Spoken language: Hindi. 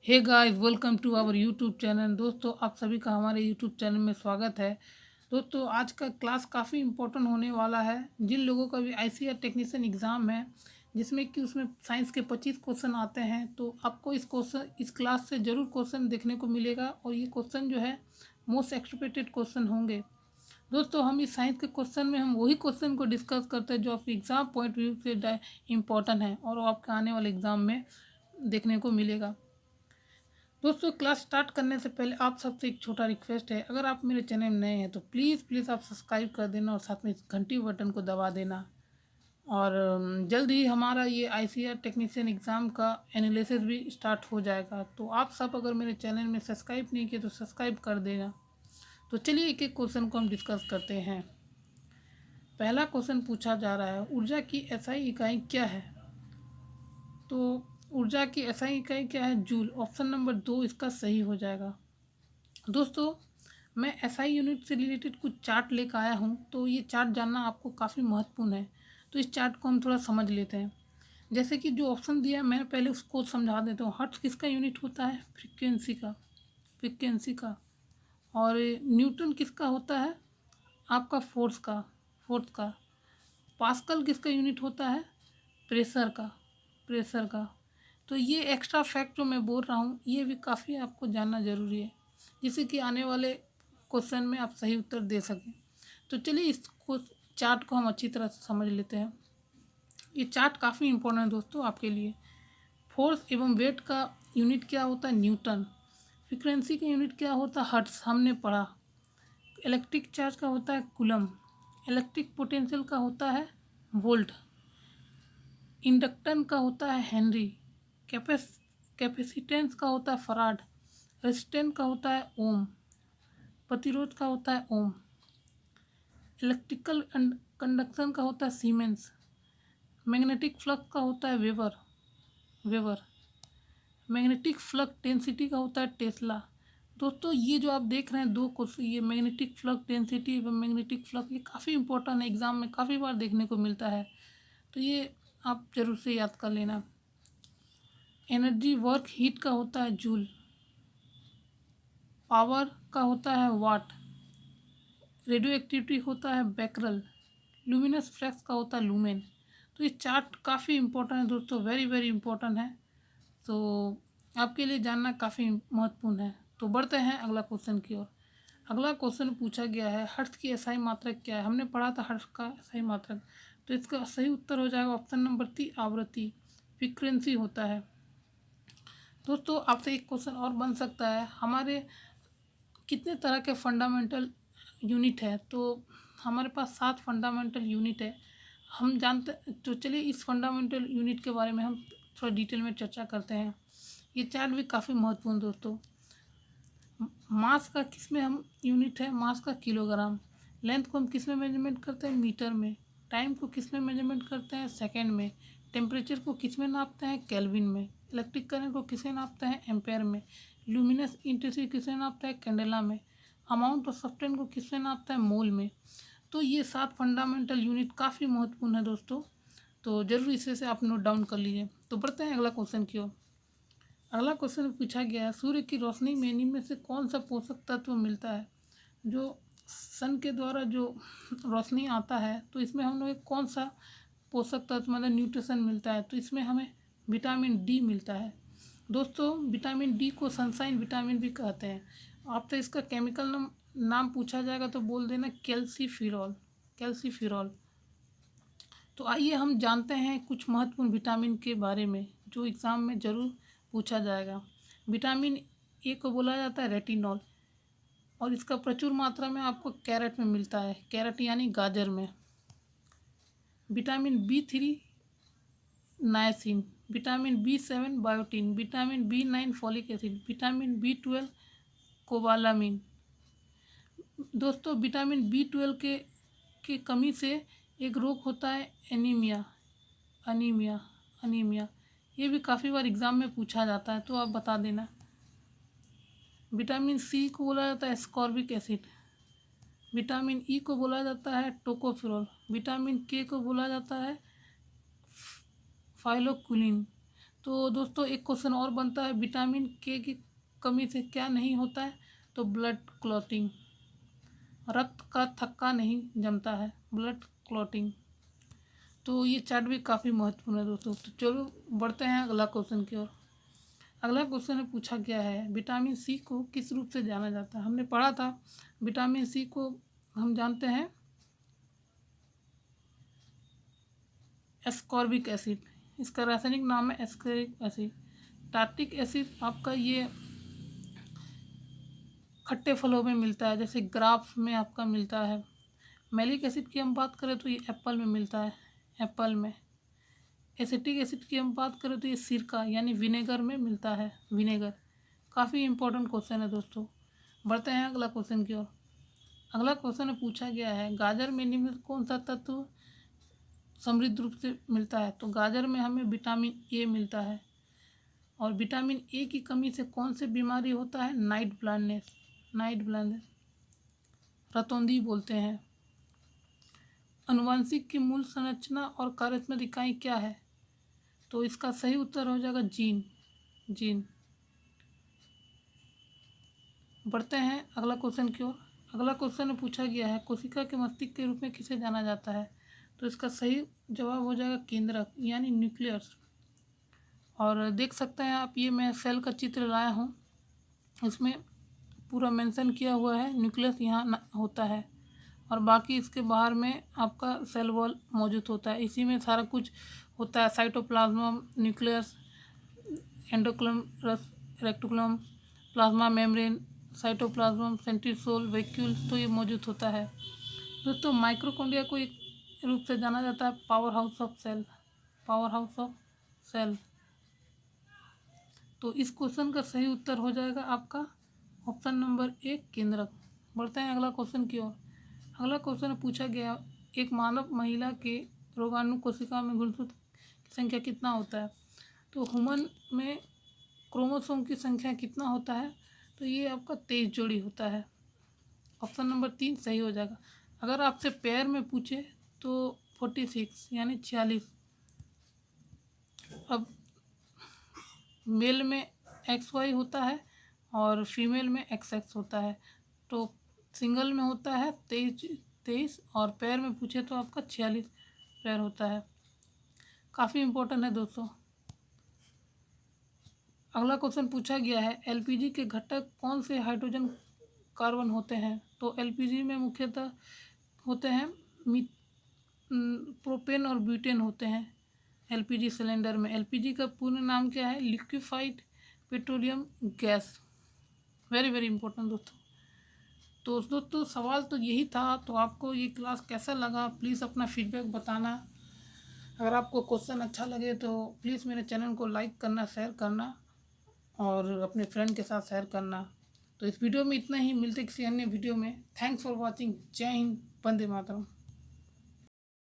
Hey guys, welcome to our YouTube channel. दोस्तों, आप सभी का हमारे यूट्यूब चैनल में स्वागत है। दोस्तों, आज का क्लास काफ़ी इम्पोर्टेंट होने वाला है। जिन लोगों का भी आईसीआर टेक्नीशियन एग्ज़ाम है, जिसमें कि उसमें साइंस के 25 क्वेश्चन आते हैं, तो आपको इस क्लास से ज़रूर क्वेश्चन देखने को मिलेगा और ये क्वेश्चन जो है मोस्ट एक्सपेक्टेड क्वेश्चन होंगे। दोस्तों, हम इस साइंस के क्वेश्चन में हम वही क्वेश्चन को डिस्कस करते हैं जो आपके एग्ज़ाम पॉइंट व्यू से इम्पोर्टेंट है और वो आपके आने वाले एग्ज़ाम में देखने को मिलेगा। दोस्तों, क्लास स्टार्ट करने से पहले आप सबसे एक छोटा रिक्वेस्ट है। अगर आप मेरे चैनल में नए हैं तो प्लीज़ आप सब्सक्राइब कर देना और साथ में इस घंटी बटन को दबा देना। और जल्द ही हमारा ये आईसीआर टेक्नीशियन एग्ज़ाम का एनालिसिस भी स्टार्ट हो जाएगा। तो आप सब अगर मेरे चैनल में सब्सक्राइब नहीं किए तो सब्सक्राइब कर देना। तो चलिए एक एक क्वेश्चन को हम डिस्कस करते हैं। पहला क्वेश्चन पूछा जा रहा है, ऊर्जा की एसआई इकाई क्या है? तो ऊर्जा की एसआई इकाई क्या है? जूल। ऑप्शन नंबर 2 इसका सही हो जाएगा। दोस्तों, मैं एसआई यूनिट से रिलेटेड कुछ चार्ट लेकर आया हूँ, तो ये चार्ट जानना आपको काफ़ी महत्वपूर्ण है। तो इस चार्ट को हम थोड़ा समझ लेते हैं। जैसे कि जो ऑप्शन दिया है, मैं पहले उसको समझा देता हूँ। हर्ट्ज किसका यूनिट होता है? फ्रीक्वेंसी का। और न्यूटन किसका होता है? आपका फोर्स का। पास्कल किसका यूनिट होता है? प्रेशर का। तो ये एक्स्ट्रा फैक्ट जो मैं बोल रहा हूँ, ये भी काफ़ी आपको जानना ज़रूरी है, जिससे कि आने वाले क्वेश्चन में आप सही उत्तर दे सकें। तो चलिए इसको चार्ट को हम अच्छी तरह से समझ लेते हैं। ये चार्ट काफ़ी इंपॉर्टेंट है दोस्तों आपके लिए। फोर्स एवं वेट का यूनिट क्या होता है? न्यूटन। फ्रीक्वेंसी का यूनिट क्या होता है? हर्ट्ज, हमने पढ़ा। इलेक्ट्रिक चार्ज का होता है कूलम। इलेक्ट्रिक पोटेंशियल का होता है वोल्ट। इंडक्टन का होता है हेनरी। कैपेसिटेंस का होता है फराड। रेजिस्टेंस का होता है ओम। प्रतिरोध का होता है ओम। इलेक्ट्रिकल कंडक्शन का होता है सीमेंस। मैग्नेटिक फ्लक्स का होता है वेबर। मैग्नेटिक फ्लक्स डेंसिटी का होता है टेस्ला। दोस्तों, ये जो आप देख रहे हैं दो क्वेश्चन, ये मैग्नेटिक फ्लक्स डेंसिटी एवं मैग्नेटिक फ्लक्स, ये काफ़ी इंपॉर्टेंट है, एग्जाम में काफ़ी बार देखने को मिलता है। तो ये आप जरूर से याद कर लेना। एनर्जी वर्क हीट का होता है जूल। पावर का होता है वाट। रेडियो एक्टिविटी होता है बैकरल। लुमिनस फ्लैक्स का होता है लूमेन। तो ये चार्ट काफ़ी इंपॉर्टेंट है दोस्तों, वेरी वेरी इंपॉर्टेंट है। तो आपके लिए जानना काफ़ी महत्वपूर्ण है। तो बढ़ते हैं अगला क्वेश्चन की ओर। अगला क्वेश्चन पूछा गया है, हर्ट्ज की एसआई मात्रक क्या है? हमने पढ़ा था हर्ट्ज का एसआई मात्रक। तो इसका सही उत्तर हो जाएगा ऑप्शन नंबर 3, आवृत्ति। फ्रीक्वेंसी होता है। दोस्तों, आपसे एक क्वेश्चन और बन सकता है, हमारे कितने तरह के फंडामेंटल यूनिट है? तो हमारे पास 7 फंडामेंटल यूनिट है। हम जानते, तो चलिए इस फंडामेंटल यूनिट के बारे में हम थोड़ा डिटेल में चर्चा करते हैं। ये चार्ट भी काफ़ी महत्वपूर्ण दोस्तों। मास का किस में हम यूनिट है? मास का किलोग्राम। लेंथ को हम किस में मेजरमेंट करते हैं? मीटर में। टाइम को किस में मेजरमेंट करते हैं? सेकेंड में। टेम्परेचर को किस में नापते हैं? केल्विन में। इलेक्ट्रिक करंट को किसमें नापते हैं? एम्पेयर में। ल्यूमिनस इंटेंसिटी किसमें नापता है? कैंडेला में। अमाउंट ऑफ सब्सटेंस को किसमें नापता है? मोल में। तो ये 7 फंडामेंटल यूनिट काफ़ी महत्वपूर्ण है दोस्तों। तो जरूर इसे से आप नोट डाउन कर लीजिए। तो बढ़ते हैं अगला क्वेश्चन की ओर। अगला क्वेश्चन पूछा गया है, सूर्य की रोशनी में निम्न में से कौन सा पोषक तत्व मिलता है? जो सन के द्वारा जो रोशनी आता है, तो इसमें हम लोग कौन सा पोषक तत्व मतलब न्यूट्रिशन मिलता है? तो इसमें हमें विटामिन डी मिलता है। दोस्तों, विटामिन डी को सनशाइन विटामिन भी कहते हैं। आपसे इसका केमिकल नाम पूछा जाएगा तो बोल देना कैल्सीफिरॉल। तो आइए हम जानते हैं कुछ महत्वपूर्ण विटामिन के बारे में, जो एग्ज़ाम में ज़रूर पूछा जाएगा। विटामिन ए को बोला जाता है रेटिनॉल, और इसका प्रचुर मात्रा में आपको कैरेट में मिलता है, कैरेट यानी गाजर में। Vitamin B3 niacin. Vitamin B7 biotin. Vitamin B9 folic acid. Vitamin B12 cobalamin. दोस्तों, विटामिन B12 के कमी से एक रोग होता है अनीमिया। ये भी काफ़ी बार एग्ज़ाम में पूछा जाता है, तो आप बता देना। विटामिन सी को बोला जाता है स्कॉर्बिक एसिड। विटामिन ई को बोला जाता है टोकोफेरोल। विटामिन के को बोला जाता है फाइलोकुलिन। तो दोस्तों एक क्वेश्चन और बनता है, विटामिन के की कमी से क्या नहीं होता है? तो ब्लड क्लॉटिंग, रक्त का थक्का नहीं जमता है, ब्लड क्लॉटिंग। तो ये चार्ट भी काफ़ी महत्वपूर्ण है दोस्तों। तो चलो बढ़ते हैं अगला क्वेश्चन की ओर। अगला क्वेश्चन में पूछा गया है, विटामिन सी को किस रूप से जाना जाता है? हमने पढ़ा था विटामिन सी को हम जानते हैं एस्कॉर्बिक एसिड, इसका रासायनिक नाम है एस्कॉर्बिक एसिड। टार्टिक एसिड आपका ये खट्टे फलों में मिलता है, जैसे ग्राफ्स में आपका मिलता है। मैलिक एसिड की हम बात करें तो ये एप्पल में मिलता है, एप्पल में। एसिटिक एसिड की हम बात करें तो ये सिरका यानी विनेगर में मिलता है, विनेगर। काफ़ी इंपॉर्टेंट क्वेश्चन है दोस्तों। बढ़ते हैं अगला क्वेश्चन की ओर। अगला क्वेश्चन में पूछा गया है, गाजर में निम्नलिखित कौन सा तत्व समृद्ध रूप से मिलता है? तो गाजर में हमें विटामिन ए मिलता है। और विटामिन ए की कमी से कौन सी बीमारी होता है? नाइट ब्लाइंडनेस, नाइट ब्लाइंडनेस, रतौंधी बोलते हैं। अनुवांशिक की मूल संरचना और कार्यात्मक इकाई क्या है? तो इसका सही उत्तर हो जाएगा जीन, जीन। बढ़ते हैं अगला क्वेश्चन की ओर। अगला क्वेश्चन में पूछा गया है, कोशिका के मस्तिष्क के रूप में किसे जाना जाता है? तो इसका सही जवाब हो जाएगा केंद्रक यानी न्यूक्लियस। और देख सकते हैं आप, ये मैं सेल का चित्र लाया हूँ, इसमें पूरा मेंशन किया हुआ है, न्यूक्लियस यहाँ होता है और बाकी इसके बाहर में आपका सेल वॉल मौजूद होता है। इसी में सारा कुछ होता है, cytoplasm, nucleus, endoplasmic, reticulum, plasma membrane, cytoplasm, centrosome, vacuole, तो ये मौजूद होता है। दोस्तों माइक्रोकॉन्ड्रिया को एक रूप से जाना जाता है power house of cell, power house of cell. तो इस क्वेश्चन का सही उत्तर हो जाएगा आपका ऑप्शन नंबर 1 केंद्रक। बढ़ते हैं अगला क्वेश्चन की ओर। अगला क्वेश्चन पूछा गया, एक मानव महिला के रोगाणु कोशिका में गुणसूत्र की संख्या कितना होता है? तो ह्यूमन में क्रोमोसोम की संख्या कितना होता है? तो ये आपका 23 जोड़ी होता है। ऑप्शन नंबर 3 सही हो जाएगा। अगर आपसे पेयर में पूछे तो 46 यानी 46। अब मेल में XY होता है और फीमेल में XX होता है। तो सिंगल में होता है 23 और पेयर में पूछे तो आपका 46 पेयर होता है। काफ़ी इम्पोर्टेंट है दोस्तों। अगला क्वेश्चन पूछा गया है, LPG के घटक कौन से हाइड्रोजन कार्बन होते हैं? तो LPG में मुख्यतः होते हैं प्रोपेन और ब्यूटेन होते हैं LPG सिलेंडर में। LPG का पूर्ण नाम क्या है? Liquefied petroleum gas. Very very important दोस्तों। तो दोस्तों सवाल तो यही था। तो आपको ये क्लास कैसा लगा प्लीज़ अपना फीडबैक बताना। अगर आपको क्वेश्चन अच्छा लगे तो प्लीज़ मेरे चैनल को लाइक करना, शेयर करना और अपने फ्रेंड के साथ शेयर करना। तो इस वीडियो में इतना ही, मिलते किसी अन्य वीडियो में। Thanks for watching. जय हिंद, वंदे मातरम।